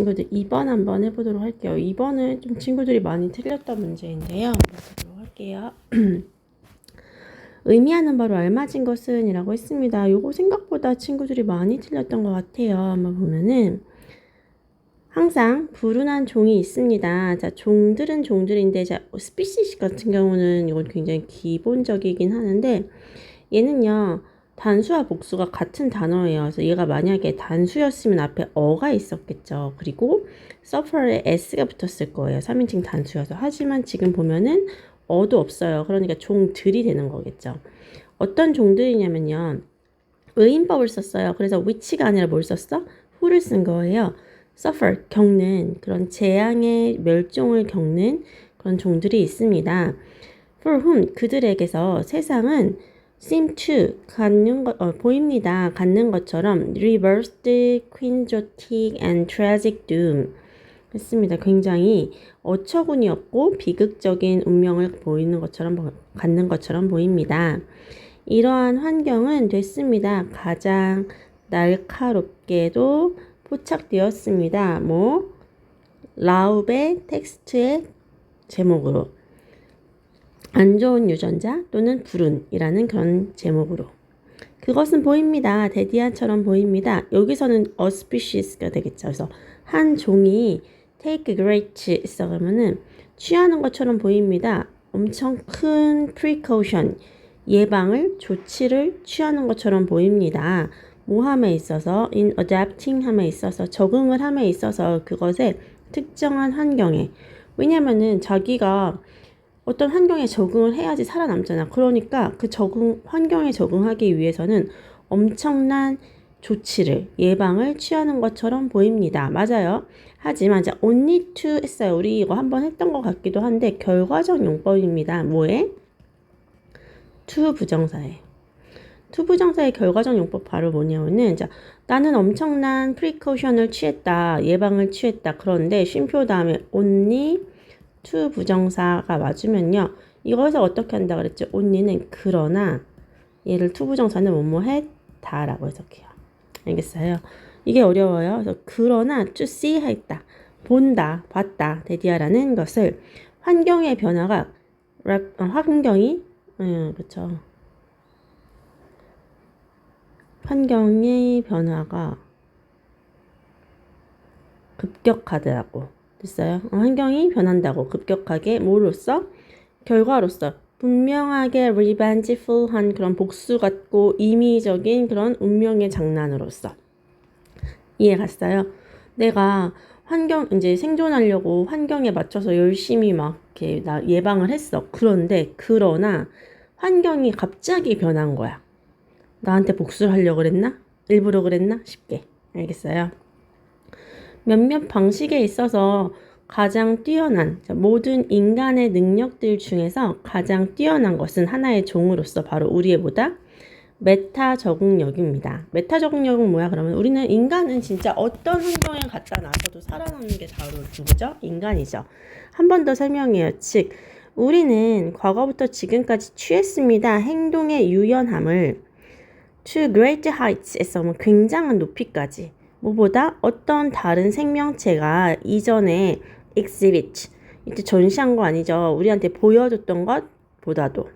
친구들 2번 한번 해보도록 할게요. 2번은 좀 친구들이 많이 틀렸던 문제인데요. 한번 보도록 할게요. 의미하는 바로 알맞은 것은 이라고 했습니다. 요거 생각보다 친구들이 많이 틀렸던 것 같아요. 한번 보면은 항상 불운한 종이 있습니다. 자, 종들인데 자, 스피시스 같은 경우는 이건 굉장히 기본적이긴 하는데 얘는요. 단수와 복수가 같은 단어예요. 그래서 얘가 만약에 단수였으면 앞에 어가 있었겠죠. 그리고 suffer에 s가 붙었을 거예요. 3인칭 단수여서. 하지만 지금 보면은 어도 없어요. 그러니까 종들이 되는 거겠죠. 어떤 종들이냐면요. 의인법을 썼어요. 그래서 which가 아니라 뭘 썼어? who를 쓴 거예요. suffer, 겪는 그런 재앙의 멸종을 겪는 그런 종들이 있습니다. for whom, 그들에게서 세상은 seem to, 보입니다. 갖는 것처럼 reversed, quixotic and tragic doom 했습니다. 굉장히 어처구니 없고 비극적인 운명을 보이는 것처럼, 갖는 것처럼 보입니다. 이러한 환경은 됐습니다. 가장 날카롭게도 포착되었습니다. 라웁의 텍스트의 제목으로. 안 좋은 유전자 또는 불운이라는 그런 제목으로. 그것은 보입니다. 데디안처럼 보입니다. 여기서는 auspicious가 되겠죠. 그래서 한 종이 take great 있어 그러면은 취하는 것처럼 보입니다. 엄청 큰 precaution, 예방을, 조치를 취하는 것처럼 보입니다. 모함에 있어서, in adapting 함에 있어서, 적응을 함에 있어서 그것에 특정한 환경에. 왜냐면은 자기가 어떤 환경에 적응을 해야지 살아남잖아. 그러니까 그 환경에 적응하기 위해서는 엄청난 조치를, 예방을 취하는 것처럼 보입니다. 맞아요. 하지만 이제 only to 했어요. 우리 이거 한번 했던 것 같기도 한데 결과적 용법입니다. 뭐에? to 부정사에. to 부정사의 결과적 용법 바로 뭐냐면은 자, 나는 엄청난 precaution을 취했다. 예방을 취했다. 그런데 쉼표 다음에 only to 부정사가 맞으면요. 이거에서 어떻게 한다 그랬죠? only는 그러나 얘를 to 부정사는 뭐뭐 했다 라고 해석해요. 알겠어요? 이게 어려워요. 그래서 그러나 to see 했다. 본다, 봤다, 데디아라는 것을 환경의 변화가 그렇죠. 환경의 변화가 급격하더라고. 됐어요? 환경이 변한다고 급격하게 뭐로써? 결과로서 분명하게 revengeful한 그런 복수 같고 임의적인 그런 운명의 장난으로서. 이해 갔어요? 내가 이제 생존하려고 환경에 맞춰서 열심히 막 이렇게 예방을 했어. 그러나 환경이 갑자기 변한 거야. 나한테 복수를 하려고 그랬나? 일부러 그랬나? 쉽게. 알겠어요? 몇몇 방식에 있어서 가장 뛰어난, 모든 인간의 능력들 중에서 가장 뛰어난 것은 하나의 종으로서 바로 우리의 메타 적응력입니다. 메타 적응력은 뭐야? 그러면 우리는 인간은 진짜 어떤 환경에 갖다 놔서도 살아남는 게 바로 누구죠? 인간이죠. 한 번 더 설명해요. 즉, 우리는 과거부터 지금까지 취했습니다. 행동의 유연함을 to great heights에서 굉장한 높이까지 뭐보다 어떤 다른 생명체가 이전에 exhibit 이때 전시한 거 아니죠. 우리한테 보여줬던 것보다도.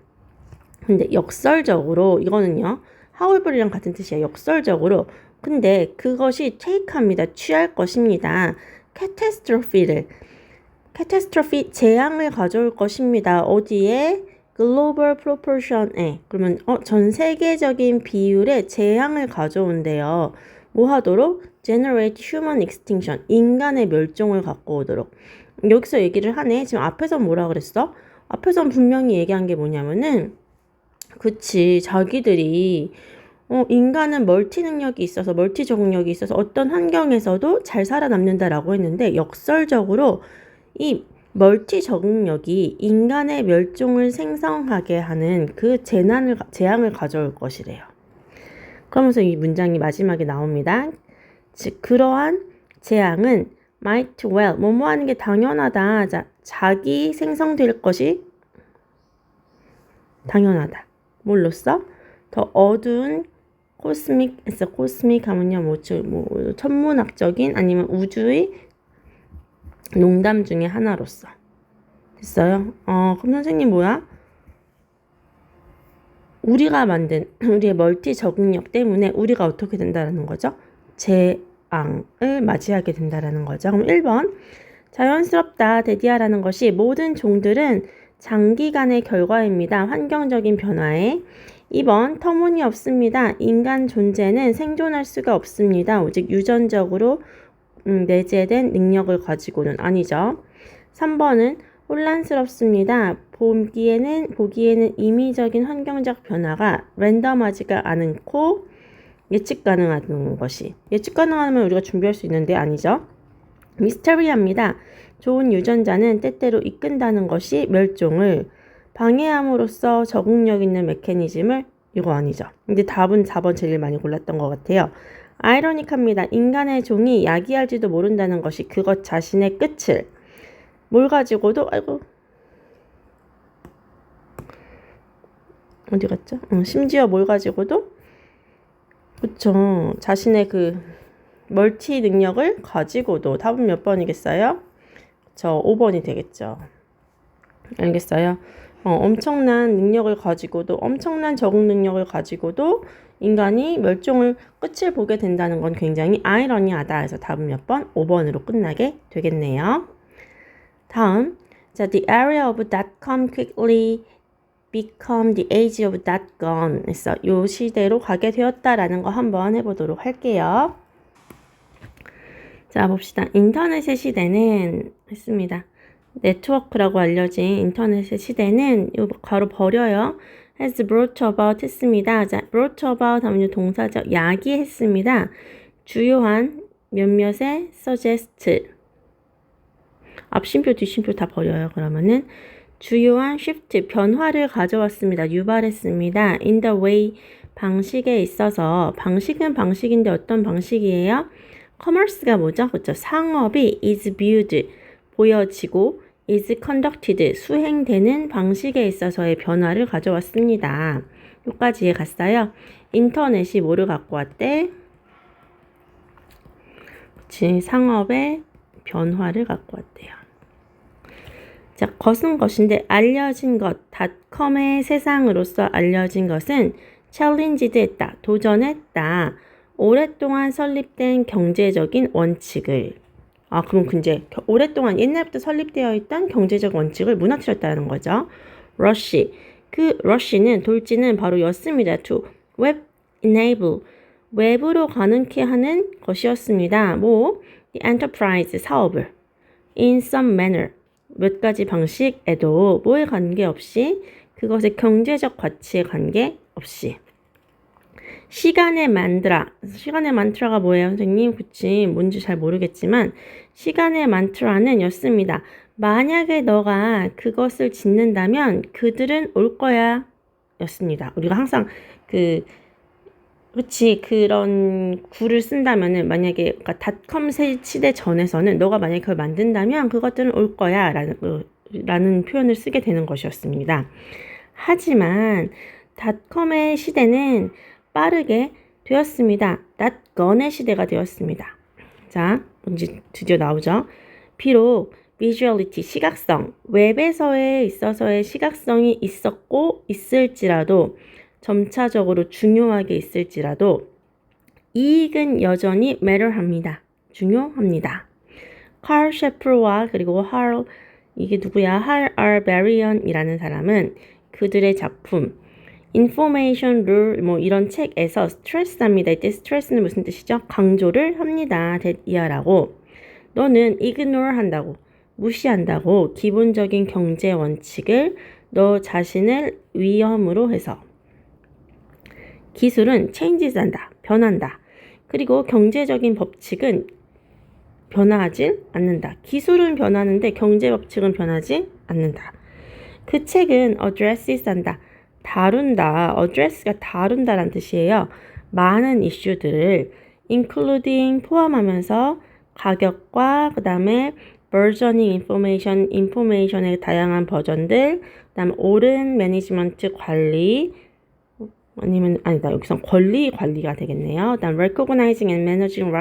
근데 역설적으로 이거는요. however이랑 같은 뜻이에요. 역설적으로. 근데 그것이 take합니다. 취할 것입니다. catastrophe 재앙을 가져올 것입니다. 어디에? global proportion에. 그러면 전 세계적인 비율의 재앙을 가져온대요. 뭐 하도록? generate human extinction. 인간의 멸종을 갖고 오도록. 여기서 얘기를 하네. 지금 앞에서 뭐라 그랬어? 앞에선 분명히 얘기한 게 뭐냐면은 그치. 자기들이 인간은 멀티 적응력이 있어서 어떤 환경에서도 잘 살아남는다라고 했는데 역설적으로 이 멀티 적응력이 인간의 멸종을 생성하게 하는 그 재앙을 가져올 것이래요. 그러면서 이 문장이 마지막에 나옵니다. 즉 그러한 재앙은 might well 뭐뭐 하는 게 당연하다. 자기 생성될 것이 당연하다. 뭘로써? 더 어두운 코스믹 하면요 천문학적인 아니면 우주의 농담 중에 하나로서. 됐어요? 그럼 선생님 뭐야? 우리가 만든 우리의 멀티 적응력 때문에 우리가 어떻게 된다라는 거죠? 재앙을 맞이하게 된다라는 거죠. 그럼 1번 자연스럽다 데디아라는 것이 모든 종들은 장기간의 결과입니다. 환경적인 변화에. 2번 터무니없습니다. 인간 존재는 생존할 수가 없습니다. 오직 유전적으로 내재된 능력을 가지고는. 아니죠. 3번은 혼란스럽습니다. 보기에는 임의적인 환경적 변화가 랜덤하지가 않고 예측 가능한 것이. 예측 가능하면 우리가 준비할 수 있는데 아니죠. 미스터리합니다. 좋은 유전자는 때때로 이끈다는 것이 멸종을 방해함으로써 적응력 있는 메커니즘을. 이거 아니죠. 근데 답은 4번 제일 많이 골랐던 것 같아요. 아이러닉합니다. 인간의 종이 야기할지도 모른다는 것이 그것 자신의 끝을 뭘 가지고도 어디 갔죠? 심지어 뭘 가지고도 그쵸. 자신의 그 멀티 능력을 가지고도. 답은 몇 번이겠어요? 그쵸. 5번이 되겠죠. 알겠어요? 엄청난 능력을 가지고도 엄청난 적응 능력을 가지고도 인간이 멸종을 끝을 보게 된다는 건 굉장히 아이러니하다. 해서 답은 몇 번? 5번으로 끝나게 되겠네요. 다음, 자, the era of .com quickly become the age of .gone. 그래서 요 시대로 가게 되었다라는 거 한번 해보도록 할게요. 자, 봅시다. 인터넷의 시대는 했습니다. 네트워크라고 알려진 인터넷의 시대는 요 바로 버려요. has brought about 했습니다. 자, brought about 하면 동사적 야기했습니다. 주요한 몇몇의 suggest. 앞심표 뒷심표 다 버려요. 그러면은 주요한 shift 변화를 가져왔습니다. 유발했습니다. in the way 방식에 있어서. 방식은 방식인데 어떤 방식이에요? 커머스가 뭐죠? 그렇죠. 상업이 is viewed 보여지고 is conducted 수행되는 방식에 있어서의 변화를 가져왔습니다. 여기까지 갔어요. 인터넷이 뭐를 갖고 왔대? 그치, 상업의 변화를 갖고 왔대요. 자, 것은 것인데 알려진 것, 닷컴의 세상으로서 알려진 것은 challenged 했다, 도전했다. 오랫동안 설립된 경제적인 원칙을. 그럼 이제 오랫동안 옛날부터 설립되어 있던 경제적 원칙을 무너뜨렸다는 거죠. rush. 그 rush는 돌지는 바로 였습니다. to web enable. 웹으로 가능케 하는 것이었습니다. 뭐? the enterprise 사업을. in some manner. 몇 가지 방식에도 뭐에 관계없이 그것의 경제적 가치에 관계없이. 시간의 만트라가 뭐예요, 선생님? 그치, 뭔지 잘 모르겠지만 시간의 만트라는 였습니다. 만약에 너가 그것을 짓는다면 그들은 올 거야 였습니다. 우리가 항상 그렇지, 그런 구를 쓴다면은 만약에 그러니까 닷컴 시대 전에서는 너가 만약에 그걸 만든다면 그것들은 올 거야 라는 표현을 쓰게 되는 것이었습니다. 하지만 닷컴의 시대는 빠르게 되었습니다. 닷건의 시대가 되었습니다. 자, 이제 드디어 나오죠. 비록 visuality, 시각성, 웹에서에 있어서의 시각성이 있었고 있을지라도 점차적으로 중요하게 있을지라도 이익은 여전히 matter합니다. 중요합니다. 칼 셰프와 그리고 이게 누구야? 할 알베리언이라는 사람은 그들의 작품 Information Rule 뭐 이런 책에서 스트레스합니다. 이때 스트레스는 무슨 뜻이죠? 강조를 합니다. 이하라고. 너는 ignore 한다고, 무시한다고 기본적인 경제 원칙을 너 자신을 위험으로 해서. 기술은 changes 한다, 변한다. 그리고 경제적인 법칙은 변화하지 않는다. 기술은 변하는데 경제 법칙은 변하지 않는다. 그 책은 addresses 한다, 다룬다. address가 다룬다란 뜻이에요. 많은 이슈들을 including 포함하면서 가격과 그 다음에 burgeoning information의 다양한 버전들, 그 다음에 옳은 매니지먼트 관리, 여기선 관리가 되겠네요. 그 다음 recognizing and managing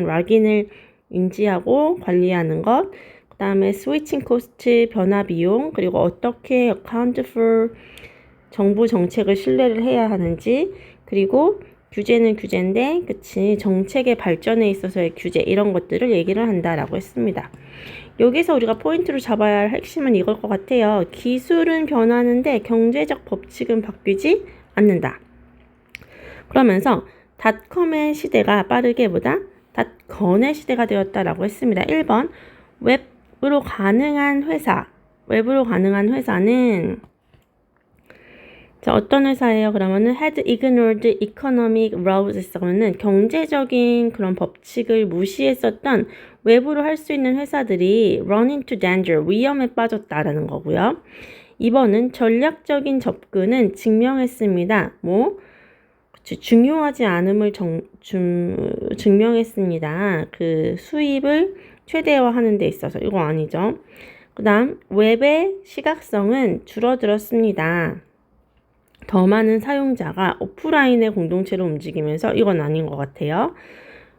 락인을 인지하고 관리하는 것, 그 다음에 switching cost, 변화 비용, 그리고 어떻게 account for 정부 정책을 신뢰를 해야 하는지, 그리고 규제는 규제인데, 그치, 정책의 발전에 있어서의 규제, 이런 것들을 얘기를 한다라고 했습니다. 여기서 우리가 포인트로 잡아야 할 핵심은 이걸 것 같아요. 기술은 변하는데 경제적 법칙은 바뀌지 않는다. 그러면서 닷컴의 시대가 빠르게보다 닷건의 시대가 되었다라고 했습니다. 1번, 웹으로 가능한 회사는 자, 어떤 회사예요? 그러면은 had ignored economic rules, 그러면은 경제적인 그런 법칙을 무시했었던 외부로 할 수 있는 회사들이 run into danger, 위험에 빠졌다라는 거고요. 2번은 전략적인 접근은 증명했습니다. 중요하지 않음을 증명했습니다. 그 수입을 최대화하는 데 있어서. 이거 아니죠. 그 다음, 웹의 시각성은 줄어들었습니다. 더 많은 사용자가 오프라인의 공동체로 움직이면서. 이건 아닌 것 같아요.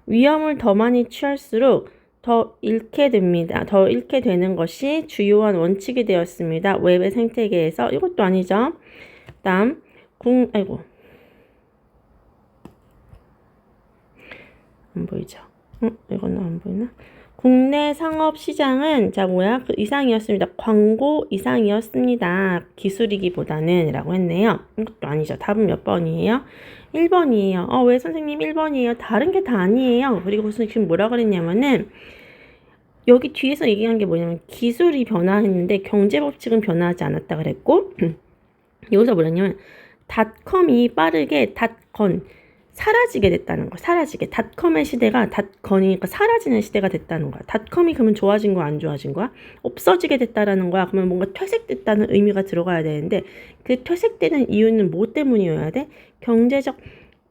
위험을 더 많이 취할수록 더 잃게 됩니다. 더 잃게 되는 것이 주요한 원칙이 되었습니다. 웹의 생태계에서. 이것도 아니죠. 다음, 안 보이죠? 이거는 안 보이나? 국내 상업 시장은 그 이상이었습니다. 광고 이상이었습니다. 기술이기보다는 라고 했네요. 이것도 아니죠. 답은 몇 번이에요? 1번이에요. 왜 선생님 1번이에요? 다른 게 다 아니에요. 그리고 지금 뭐라 그랬냐면은 여기 뒤에서 얘기한 게 뭐냐면 기술이 변화했는데 경제법칙은 변화하지 않았다 그랬고 여기서 뭐냐면 닷컴이 빠르게 사라지게 됐다는 거야. 닷컴의 시대가 닷건이니까 사라지는 시대가 됐다는 거야. 닷컴이 그러면 좋아진 거야, 안 좋아진 거야? 없어지게 됐다라는 거야. 그러면 뭔가 퇴색됐다는 의미가 들어가야 되는데 그 퇴색되는 이유는 뭐 때문이어야 돼? 경제적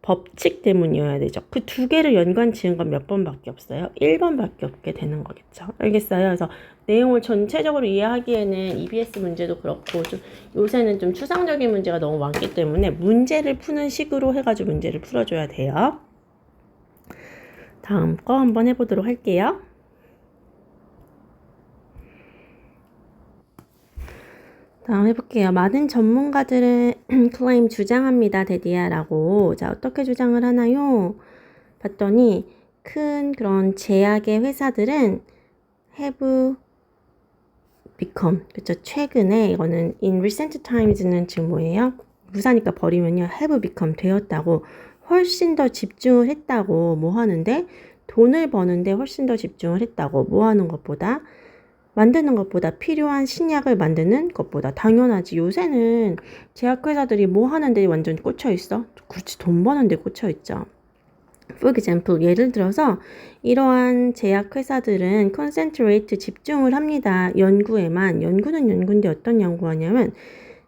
법칙 때문이어야 되죠. 그 두 개를 연관 지은 건 몇 번밖에 없어요? 1번밖에 없게 되는 거겠죠. 알겠어요? 그래서 내용을 전체적으로 이해하기에는 EBS 문제도 그렇고 요새는 좀 추상적인 문제가 너무 많기 때문에 문제를 푸는 식으로 해가지고 문제를 풀어줘야 돼요. 다음 거 한번 해보도록 할게요. 다음 해볼게요. 많은 전문가들은 claim 주장합니다. 데디아라고. 자, 어떻게 주장을 하나요? 봤더니 큰 그런 제약의 회사들은 have become, 그쵸? 최근에 이거는 in recent times는 지금 뭐예요? 부사니까 버리면요. have become 되었다고. 훨씬 더 집중을 했다고. 뭐 하는데? 돈을 버는데 훨씬 더 집중을 했다고. 뭐 하는 것보다? 만드는 것보다, 필요한 신약을 만드는 것보다. 당연하지. 요새는 제약회사들이 뭐 하는데 완전 꽂혀있어? 그렇지, 돈 버는데 꽂혀있죠. For example, 예를 들어서 이러한 제약회사들은 concentrate, 집중을 합니다. 연구에만. 연구는 연구인데 어떤 연구하냐면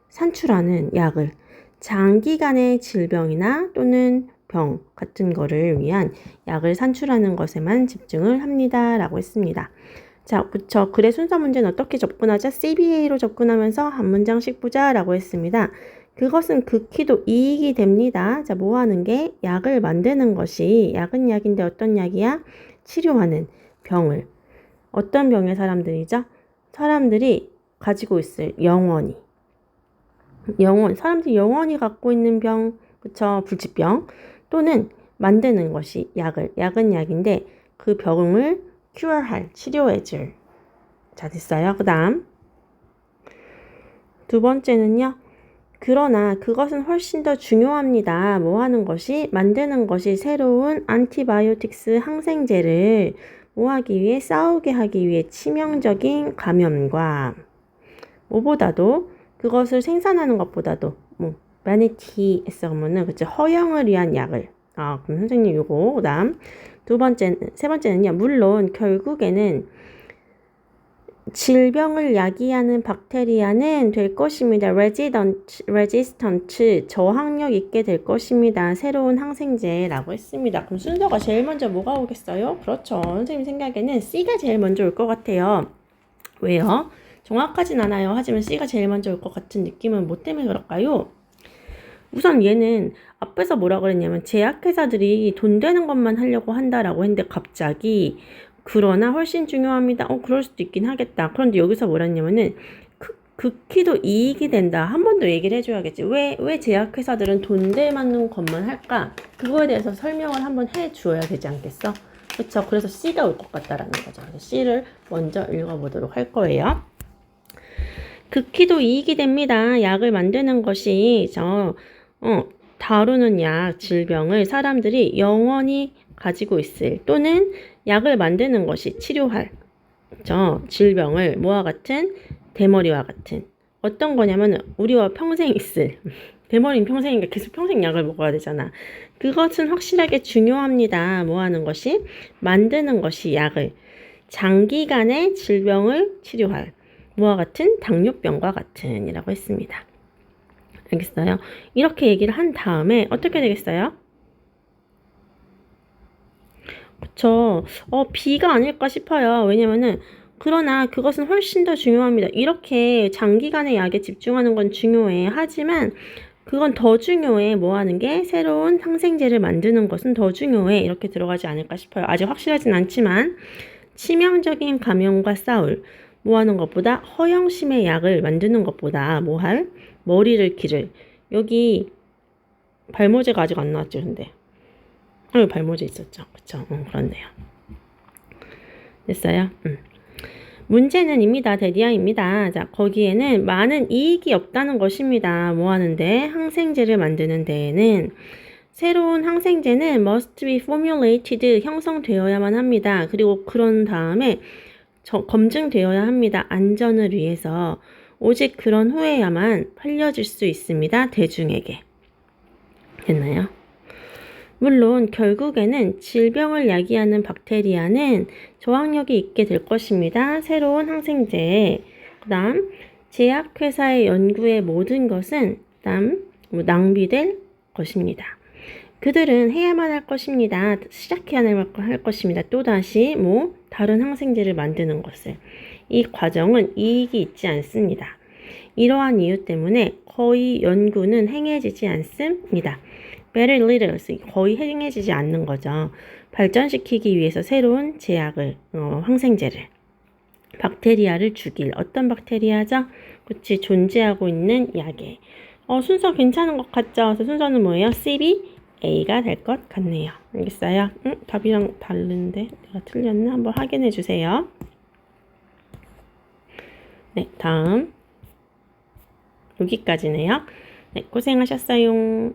산출하는 약을 장기간의 질병이나 또는 병 같은 거를 위한 약을 산출하는 것에만 집중을 합니다. 라고 했습니다. 자, 그쵸. 글의 순서 문제는 어떻게 접근하자? CBA로 접근하면서 한 문장씩 보자 라고 했습니다. 그것은 극히도 이익이 됩니다. 자, 뭐 하는 게? 약을 만드는 것이, 약은 약인데 어떤 약이야? 치료하는 병을. 어떤 병의 사람들이죠? 사람들이 가지고 있을 사람들이 영원히 갖고 있는 병, 그쵸? 불치병. 또는 만드는 것이 약은 약인데 그 병을 치료해줄. 자, 됐어요. 그 다음. 두 번째는요. 그러나 그것은 훨씬 더 중요합니다. 뭐 하는 것이? 만드는 것이 새로운 안티바이오틱스 항생제를 뭐 하기 위해? 싸우게 하기 위해 치명적인 감염과 뭐보다도 그것을 생산하는 것보다도 마니티 했으면은 그치 허용을 위한 약을. 그럼 선생님 요거. 그다음 세 번째는요. 물론 결국에는 질병을 야기하는 박테리아는 될 것입니다. resistant, 저항력 있게 될 것입니다. 새로운 항생제라고 했습니다. 그럼 순서가 제일 먼저 뭐가 오겠어요? 그렇죠. 선생님 생각에는 C가 제일 먼저 올 것 같아요. 왜요? 정확하진 않아요. 하지만 C가 제일 먼저 올 것 같은 느낌은 뭐 때문에 그럴까요? 우선 얘는 앞에서 뭐라 그랬냐면 제약회사들이 돈 되는 것만 하려고 한다라고 했는데 갑자기 그러나 훨씬 중요합니다. 그럴 수도 있긴 하겠다. 그런데 여기서 뭐랬냐면은 극히도 이익이 된다. 한 번 더 얘기를 해줘야겠지. 왜 제약회사들은 돈들 맞는 것만 할까? 그거에 대해서 설명을 한번 해주어야 되지 않겠어? 그렇죠. 그래서 C가 올 것 같다라는 거죠. 그래서 C를 먼저 읽어보도록 할 거예요. 극히도 이익이 됩니다. 약을 만드는 것이 다루는 약, 질병을 사람들이 영원히 가지고 있을 또는 약을 만드는 것이 치료할 질병을 뭐와 같은 대머리와 같은 어떤 거냐면 우리와 평생 있을 대머리는 평생이니까 계속 평생 약을 먹어야 되잖아. 그것은 확실하게 중요합니다. 뭐 하는 것이? 만드는 것이 약을 장기간의 질병을 치료할 뭐와 같은 당뇨병과 같은 이라고 했습니다. 알겠어요? 이렇게 얘기를 한 다음에 어떻게 되겠어요? 그쵸. B가 아닐까 싶어요. 왜냐면은 그러나 그것은 훨씬 더 중요합니다. 이렇게 장기간의 약에 집중하는 건 중요해. 하지만 그건 더 중요해. 뭐 하는 게? 새로운 항생제를 만드는 것은 더 중요해. 이렇게 들어가지 않을까 싶어요. 아직 확실하진 않지만 치명적인 감염과 싸울 뭐 하는 것보다 허영심의 약을 만드는 것보다 뭐 할? 머리를 기를. 여기 발모제가 아직 안 나왔죠, 근데. 발모제 있었죠. 그쵸? 그렇네요. 됐어요? 문제는입니다. 데디아입니다. 자, 거기에는 많은 이익이 없다는 것입니다. 뭐 하는데? 항생제를 만드는 데에는 새로운 항생제는 must be formulated 형성되어야만 합니다. 그리고 그런 다음에 검증되어야 합니다. 안전을 위해서. 오직 그런 후에야만 팔려질 수 있습니다. 대중에게. 됐나요? 물론 결국에는 질병을 야기하는 박테리아는 저항력이 있게 될 것입니다. 새로운 항생제, 그 다음 제약회사의 연구의 모든 것은 낭비될 것입니다. 그들은 해야만 할 것입니다. 시작해야 할 것입니다. 또다시 다른 항생제를 만드는 것을. 이 과정은 이익이 있지 않습니다. 이러한 이유 때문에 거의 연구는 행해지지 않습니다. very little, 거의 행해지지 않는 거죠. 발전시키기 위해서 새로운 제약을, 항생제를, 박테리아를 죽일 어떤 박테리아죠? 그치, 존재하고 있는 약에. 순서 괜찮은 것 같죠? 그래서 순서는 뭐예요? CB, A가 될 것 같네요. 알겠어요? 답이랑 다른데 내가 틀렸나? 한번 확인해 주세요. 네, 다음 여기까지네요. 네, 고생하셨어요.